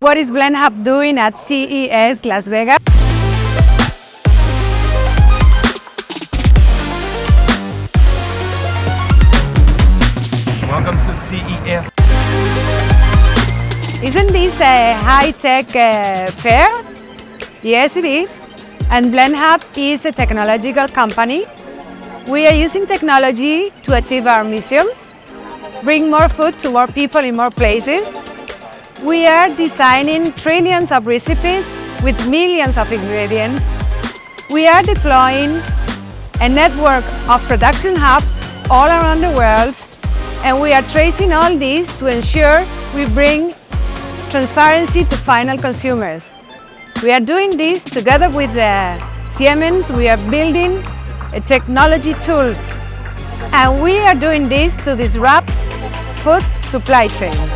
What is Blendhub doing at CES Las Vegas? Welcome to CES. Isn't this a high-tech fair? Yes, it is. And Blendhub is a technological company. We are using technology to achieve our mission, bring more food to more people in more places. We are designing trillions of recipes with millions of ingredients. We are deploying a network of production hubs all around the world, and we are tracing all this to ensure we bring transparency to final consumers. We are doing this together with Siemens. We are building technology tools, and we are doing this to disrupt food supply chains.